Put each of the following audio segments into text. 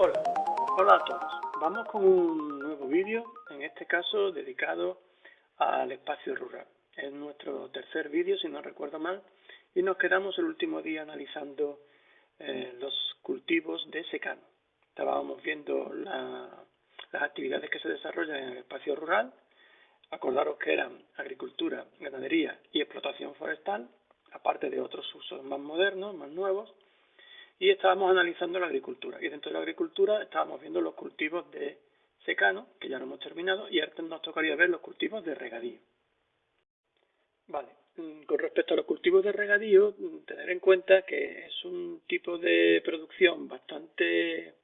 Hola, hola a todos. Vamos con un nuevo vídeo, en este caso dedicado al espacio rural. Es nuestro tercer vídeo, si no recuerdo mal, y nos quedamos el último día analizando los cultivos de secano. Estábamos viendo las actividades que se desarrollan en el espacio rural. Acordaros que eran agricultura, ganadería y explotación forestal, aparte de otros usos más modernos, más nuevos. Y estábamos analizando la agricultura. Y dentro de la agricultura estábamos viendo los cultivos de secano, que ya lo hemos terminado, y ahora nos tocaría ver los cultivos de regadío. Vale, con respecto a los cultivos de regadío, tener en cuenta que es un tipo de producción bastante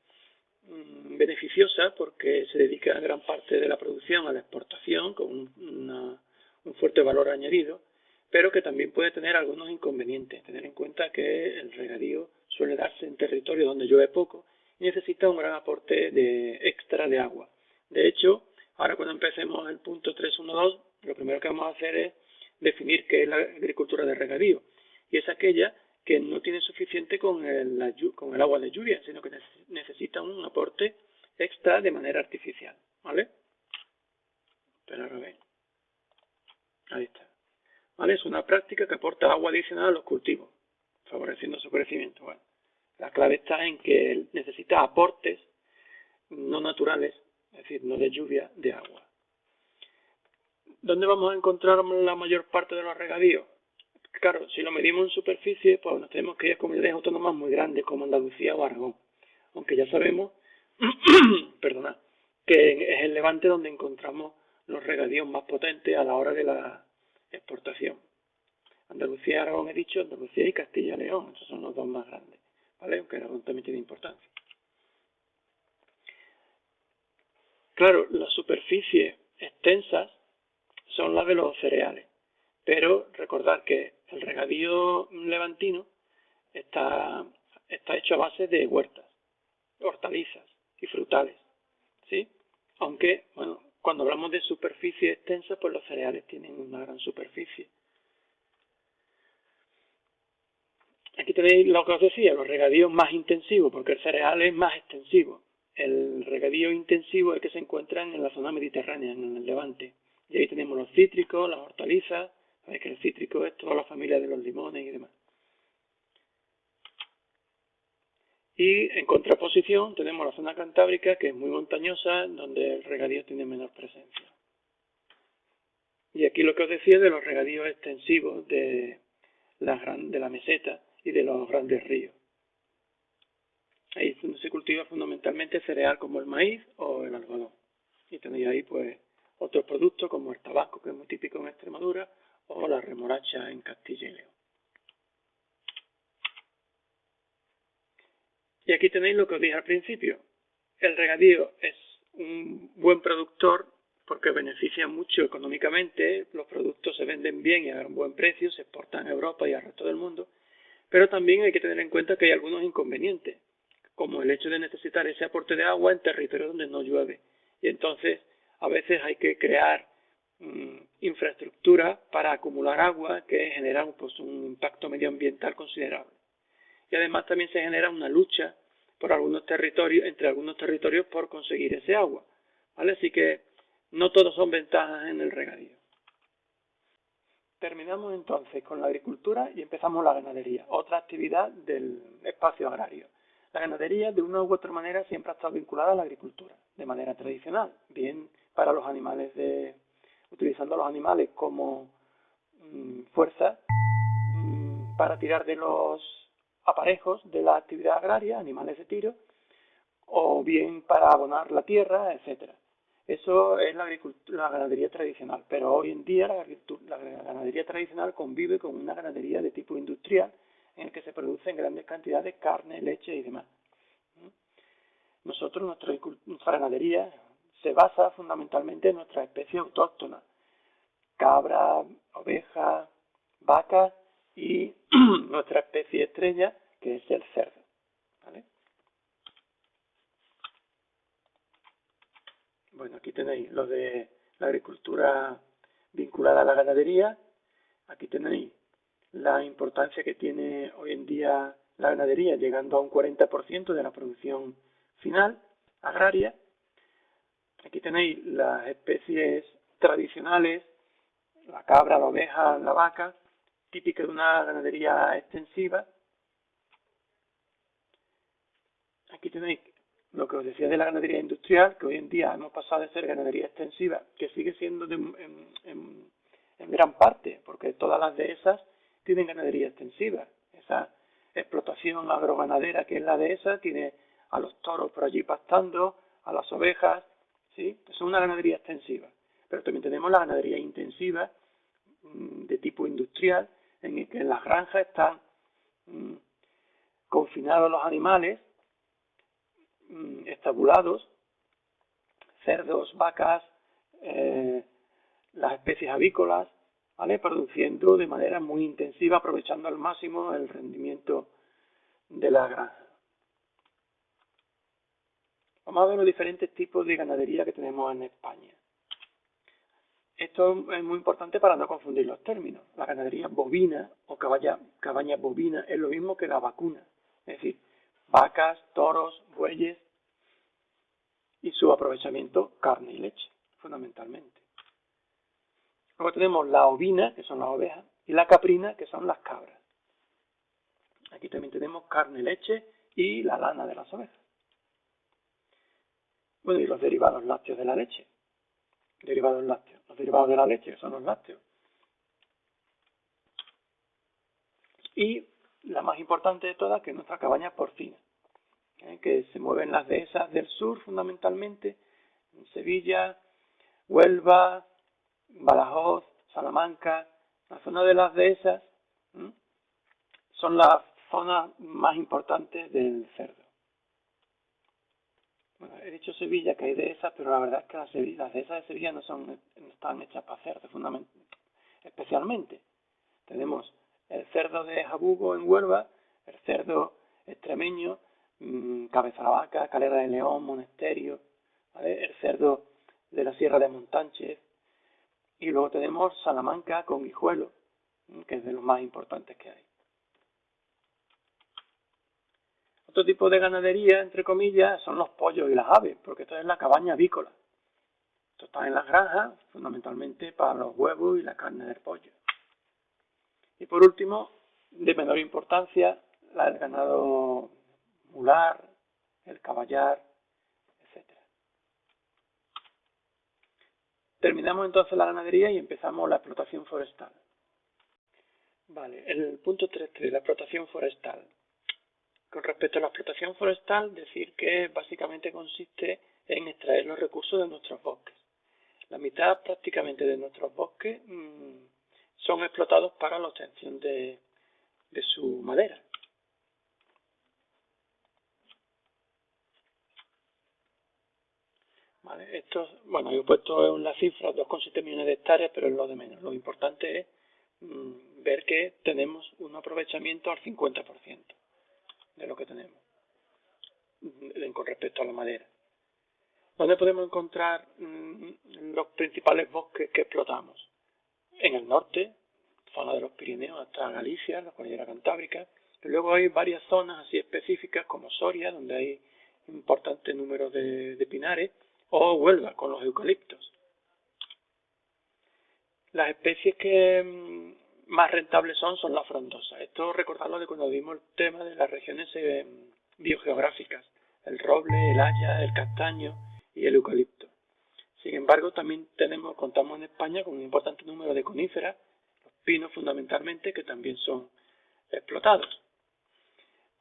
beneficiosa porque se dedica gran parte de la producción a la exportación con un fuerte valor añadido, pero que también puede tener algunos inconvenientes. Tener en cuenta que el regadío suele darse en territorios donde llueve poco y necesita un gran aporte extra de agua. De hecho, ahora cuando empecemos el punto 3.1.2, lo primero que vamos a hacer es definir qué es la agricultura de regadío, y es aquella que no tiene suficiente con el agua de lluvia, sino que necesita un aporte extra de manera artificial, ¿vale? Pero ahora ven, ahí está. ¿Vale? Es una práctica que aporta agua adicional a los cultivos, favoreciendo su crecimiento. Bueno, la clave está en que necesita aportes no naturales, es decir, no de lluvia, de agua. ¿Dónde vamos a encontrar la mayor parte de los regadíos? Claro, si lo medimos en superficie, pues nos tenemos que ir a comunidades autónomas muy grandes como Andalucía o Aragón. Aunque ya sabemos, perdona, que es el Levante donde encontramos los regadíos más potentes a la hora de la exportación. Andalucía y Aragón he dicho, Andalucía y Castilla y León, esos son los dos más grandes, ¿vale? Aunque Aragón también tiene importancia. Claro, las superficies extensas son las de los cereales, pero recordad que el regadío levantino está hecho a base de huertas, hortalizas y frutales, ¿sí? Aunque, bueno, cuando hablamos de superficie extensa, pues los cereales tienen una gran superficie. Aquí tenéis lo que os decía, los regadíos más intensivos, porque el cereal es más extensivo. El regadío intensivo es el que se encuentran en la zona mediterránea, en el Levante. Y ahí tenemos los cítricos, las hortalizas, sabéis que el cítrico es toda la familia de los limones y demás. Y en contraposición tenemos la zona cantábrica, que es muy montañosa, donde el regadío tiene menor presencia. Y aquí lo que os decía de los regadíos extensivos de la meseta y de los grandes ríos. Ahí es donde se cultiva fundamentalmente cereal como el maíz o el algodón. Y tenéis ahí pues otros productos como el tabaco, que es muy típico en Extremadura, o la remolacha en Castilla y León. Y aquí tenéis lo que os dije al principio. El regadío es un buen productor porque beneficia mucho económicamente, los productos se venden bien y a un buen precio, se exportan a Europa y al resto del mundo, pero también hay que tener en cuenta que hay algunos inconvenientes, como el hecho de necesitar ese aporte de agua en territorios donde no llueve. Y entonces a veces hay que crear infraestructura para acumular agua que genera pues, un impacto medioambiental considerable. Y además también se genera una lucha por algunos territorios, entre algunos territorios por conseguir ese agua, ¿vale? Así que no todos son ventajas en el regadío. Terminamos entonces con la agricultura y empezamos la ganadería, otra actividad del espacio agrario. La ganadería, de una u otra manera, siempre ha estado vinculada a la agricultura, de manera tradicional, bien para los animales, utilizando a los animales como fuerza para tirar de los aparejos de la actividad agraria, animales de tiro, o bien para abonar la tierra, etcétera. Eso es la ganadería tradicional, pero hoy en día la ganadería tradicional convive con una ganadería de tipo industrial en el que se producen grandes cantidades de carne, leche y demás. Nuestra ganadería se basa fundamentalmente en nuestras especies autóctonas, cabra, oveja, vaca y nuestra especie estrella, que es el cerdo, ¿vale? Bueno, aquí tenéis lo de la agricultura vinculada a la ganadería. Aquí tenéis la importancia que tiene hoy en día la ganadería, llegando a un 40% de la producción final, agraria. Aquí tenéis las especies tradicionales, la cabra, la oveja, la vaca, típica de una ganadería extensiva. Aquí tenéis lo que os decía de la ganadería industrial, que hoy en día hemos pasado de ser ganadería extensiva, que sigue siendo en gran parte, porque todas las dehesas tienen ganadería extensiva. Esa explotación agroganadera que es la dehesa tiene a los toros por allí pastando, a las ovejas, ¿sí? Es una ganadería extensiva. Pero también tenemos la ganadería intensiva, de tipo industrial, en el que en las granjas están confinados los animales, estabulados, cerdos, vacas, las especies avícolas, ¿vale? Produciendo de manera muy intensiva, aprovechando al máximo el rendimiento de la granja. Vamos a ver los diferentes tipos de ganadería que tenemos en España. Esto es muy importante para no confundir los términos. La ganadería bovina o cabaña bovina es lo mismo que la vacuna, es decir, vacas, toros, bueyes y su aprovechamiento carne y leche, fundamentalmente. Luego tenemos la ovina, que son las ovejas, y la caprina, que son las cabras. Aquí también tenemos carne, leche y la lana de las ovejas. Bueno, y los derivados lácteos de la leche. Derivados lácteos. Los derivados de la leche, que son los lácteos. Y la más importante de todas, que es nuestra cabaña porcina, que se mueven las dehesas del sur fundamentalmente, en Sevilla, Huelva, Badajoz, Salamanca. La zona de las dehesas son las zonas más importantes del cerdo. Bueno, he dicho Sevilla, que hay dehesas, pero la verdad es que las dehesas de Sevilla no están hechas para cerdo, especialmente. Tenemos el cerdo de Jabugo en Huelva, el cerdo extremeño, Cabeza la Vaca, Calera de León, Monesterio, ¿vale? El cerdo de la Sierra de Montánchez, y luego tenemos Salamanca con Guijuelo, que es de los más importantes que hay. Otro tipo de ganadería, entre comillas, son los pollos y las aves, porque esto es la cabaña avícola. Esto está en las granjas, fundamentalmente para los huevos y la carne del pollo. Y por último, de menor importancia, el ganado mular, el caballar, etc. Terminamos entonces la ganadería y empezamos la explotación forestal. Vale, el punto 3.3, la explotación forestal. Con respecto a la explotación forestal, decir que básicamente consiste en extraer los recursos de nuestros bosques. La mitad prácticamente de nuestros bosques son explotados para la obtención de su madera. Vale, bueno, he puesto en la cifra 2,7 millones de hectáreas, pero es lo de menos. Lo importante es ver que tenemos un aprovechamiento al 50% de lo que tenemos con respecto a la madera. ¿Dónde podemos encontrar los principales bosques que explotamos? En el norte, zona de los Pirineos hasta Galicia, la cordillera cantábrica. Y luego hay varias zonas así específicas como Soria, donde hay importante número de pinares, o Huelva con los eucaliptos. Las especies que más rentables son las frondosas. Esto recordarlo de cuando vimos el tema de las regiones biogeográficas, el roble, el haya, el castaño y el eucalipto. Sin embargo, también contamos en España con un importante número de coníferas, los pinos fundamentalmente, que también son explotados.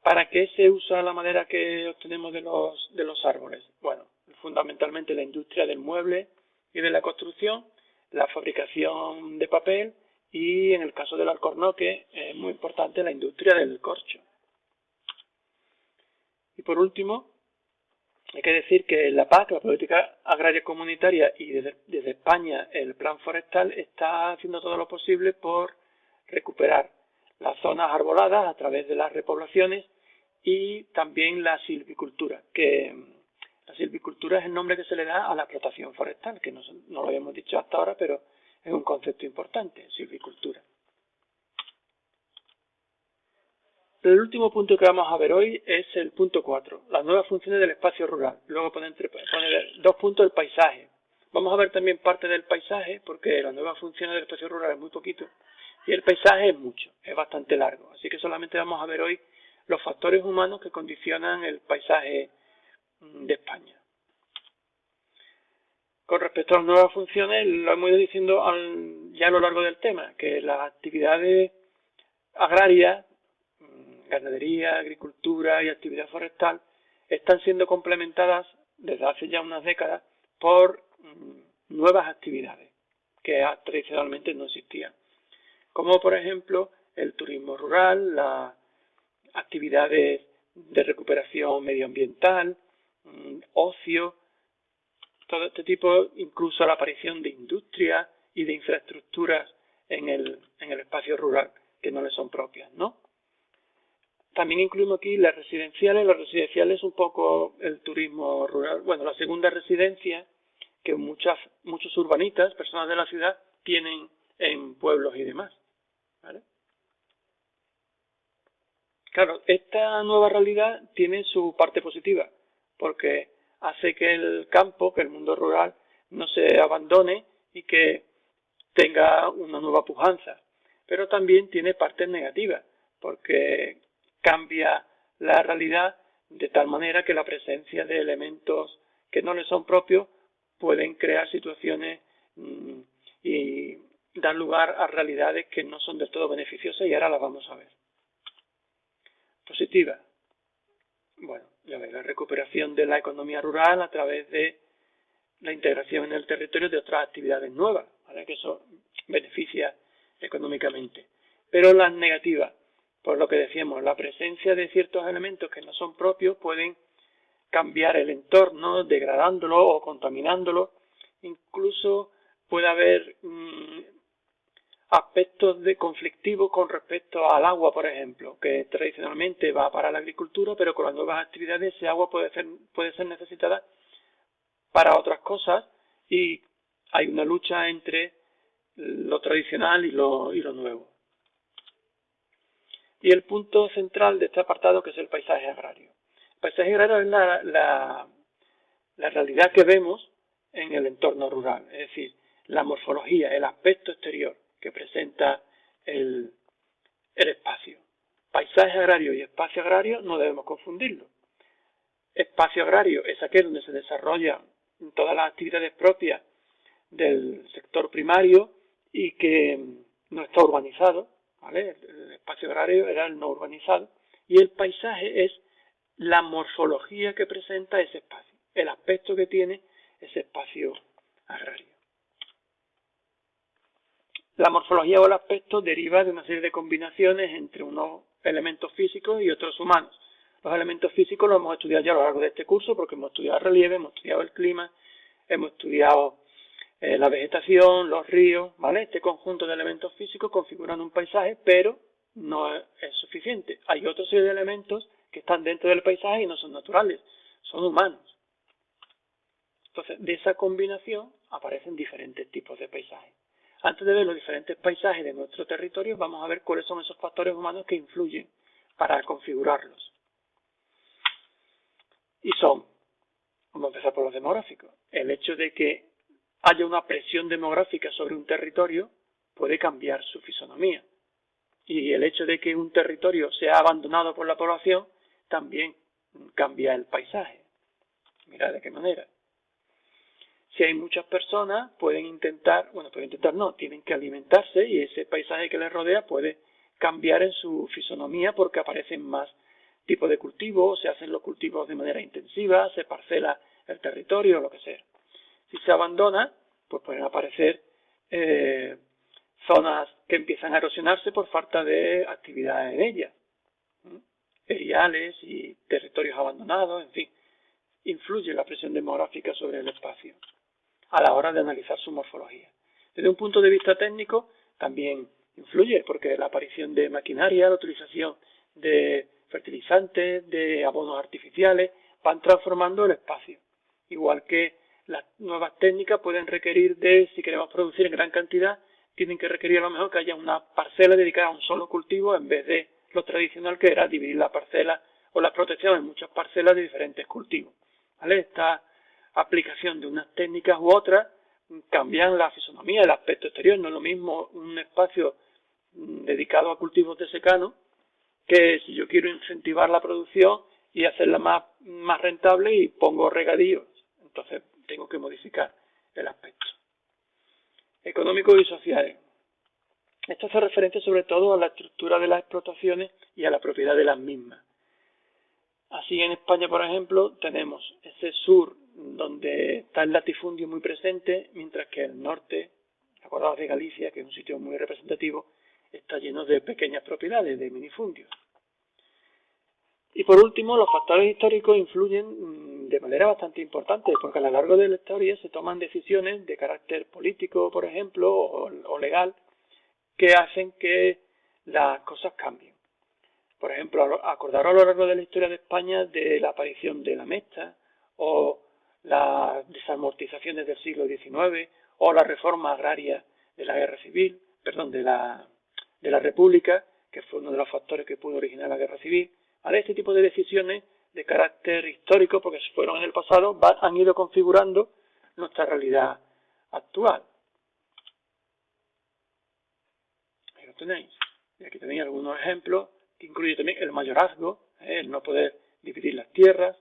¿Para qué se usa la madera que obtenemos de los árboles? Bueno, fundamentalmente la industria del mueble y de la construcción, la fabricación de papel y, en el caso del alcornoque, es muy importante la industria del corcho. Y por último, hay que decir que la PAC, la Política Agraria Comunitaria, y desde España el Plan Forestal está haciendo todo lo posible por recuperar las zonas arboladas a través de las repoblaciones y también la silvicultura, que la silvicultura es el nombre que se le da a la explotación forestal, que no lo habíamos dicho hasta ahora, pero es un concepto importante, silvicultura. El último punto que vamos a ver hoy es el punto 4, las nuevas funciones del espacio rural. Luego poner 2 puntos el paisaje. Vamos a ver también parte del paisaje, porque las nuevas funciones del espacio rural es muy poquito, y el paisaje es mucho, es bastante largo. Así que solamente vamos a ver hoy los factores humanos que condicionan el paisaje de España. Con respecto a las nuevas funciones, lo hemos ido diciendo ya a lo largo del tema, que las actividades agrarias, ganadería, agricultura y actividad forestal, están siendo complementadas desde hace ya unas décadas por nuevas actividades que tradicionalmente no existían, como por ejemplo el turismo rural, las actividades de recuperación medioambiental, ocio, todo este tipo, incluso la aparición de industrias y de infraestructuras en el espacio rural que no le son propias, ¿no? También incluimos aquí las residenciales un poco el turismo rural, bueno, la segunda residencia que muchos urbanitas, personas de la ciudad, tienen en pueblos y demás, ¿vale? Claro, esta nueva realidad tiene su parte positiva, porque hace que el campo, que el mundo rural, no se abandone y que tenga una nueva pujanza. Pero también tiene partes negativas, porque cambia la realidad de tal manera que la presencia de elementos que no le son propios pueden crear situaciones y dar lugar a realidades que no son del todo beneficiosas, y ahora las vamos a ver. Positiva. Bueno, ya veis, la recuperación de la economía rural a través de la integración en el territorio de otras actividades nuevas, ¿vale? Que eso beneficia económicamente. Pero las negativas, por lo que decíamos, la presencia de ciertos elementos que no son propios pueden cambiar el entorno, degradándolo o contaminándolo. Incluso puede haber aspectos de conflictivos con respecto al agua, por ejemplo, que tradicionalmente va para la agricultura, pero con las nuevas actividades ese agua puede ser necesitada para otras cosas, y hay una lucha entre lo tradicional y lo nuevo. Y el punto central de este apartado, que es el paisaje agrario. El paisaje agrario es la realidad que vemos en el entorno rural, es decir, la morfología, el aspecto exterior que presenta el espacio. Paisaje agrario y espacio agrario no debemos confundirlo. Espacio agrario es aquel donde se desarrollan todas las actividades propias del sector primario y que no está urbanizado, ¿vale? El espacio agrario era el no urbanizado, y el paisaje es la morfología que presenta ese espacio, el aspecto que tiene ese espacio agrario. La morfología o el aspecto deriva de una serie de combinaciones entre unos elementos físicos y otros humanos. Los elementos físicos los hemos estudiado ya a lo largo de este curso, porque hemos estudiado el relieve, hemos estudiado el clima, hemos estudiado la vegetación, los ríos, ¿vale? Este conjunto de elementos físicos configuran un paisaje, pero no es suficiente. Hay otra serie de elementos que están dentro del paisaje y no son naturales, son humanos. Entonces, de esa combinación aparecen diferentes tipos de paisajes. Antes de ver los diferentes paisajes de nuestro territorio, vamos a ver cuáles son esos factores humanos que influyen para configurarlos. Y son, vamos a empezar por los demográficos, el hecho de que haya una presión demográfica sobre un territorio puede cambiar su fisonomía. Y el hecho de que un territorio sea abandonado por la población también cambia el paisaje. Mirad de qué manera. Si hay muchas personas, tienen que alimentarse, y ese paisaje que les rodea puede cambiar en su fisonomía porque aparecen más tipos de cultivos, se hacen los cultivos de manera intensiva, se parcela el territorio, lo que sea. Si se abandona, pues pueden aparecer zonas que empiezan a erosionarse por falta de actividad en ellas. Eriales y territorios abandonados, en fin. Influye la presión demográfica sobre el espacio a la hora de analizar su morfología. Desde un punto de vista técnico, también influye, porque la aparición de maquinaria, la utilización de fertilizantes, de abonos artificiales, van transformando el espacio. Igual que las nuevas técnicas pueden requerir si queremos producir en gran cantidad, tienen que requerir a lo mejor que haya una parcela dedicada a un solo cultivo en vez de lo tradicional, que era dividir la parcela o la protección en muchas parcelas de diferentes cultivos, ¿vale? Esta aplicación de unas técnicas u otras cambian la fisonomía, el aspecto exterior. No es lo mismo un espacio dedicado a cultivos de secano, que si yo quiero incentivar la producción y hacerla más rentable y pongo regadíos, entonces tengo que modificar el aspecto. Económicos y sociales. Esto hace referencia sobre todo a la estructura de las explotaciones y a la propiedad de las mismas. Así en España, por ejemplo, tenemos ese sur donde está el latifundio muy presente, mientras que el norte, acordados de Galicia, que es un sitio muy representativo, está lleno de pequeñas propiedades, de minifundios. Y por último, los factores históricos influyen de manera bastante importante, porque a lo largo de la historia se toman decisiones de carácter político, por ejemplo, o legal, que hacen que las cosas cambien. Por ejemplo, acordaros a lo largo de la historia de España de la aparición de la Mesta, o las desamortizaciones del siglo XIX, o la reforma agraria de la guerra civil, de la República, que fue uno de los factores que pudo originar la guerra civil. ¿Vale? Este tipo de decisiones de carácter histórico, porque fueron en el pasado, han ido configurando nuestra realidad actual. Ahí lo tenéis. Y aquí tenéis algunos ejemplos, que incluye también el mayorazgo, el no poder dividir las tierras,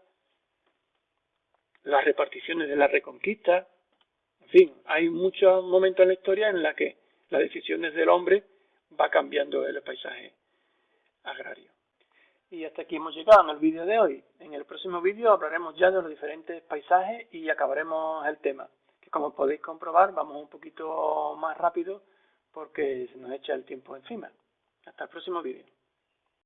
las reparticiones de la reconquista. En fin, hay muchos momentos en la historia en la que las decisiones del hombre va cambiando el paisaje agrario. Y hasta aquí hemos llegado en el vídeo de hoy. En el próximo vídeo hablaremos ya de los diferentes paisajes y acabaremos el tema, que como podéis comprobar vamos un poquito más rápido porque se nos echa el tiempo encima. Hasta el próximo vídeo.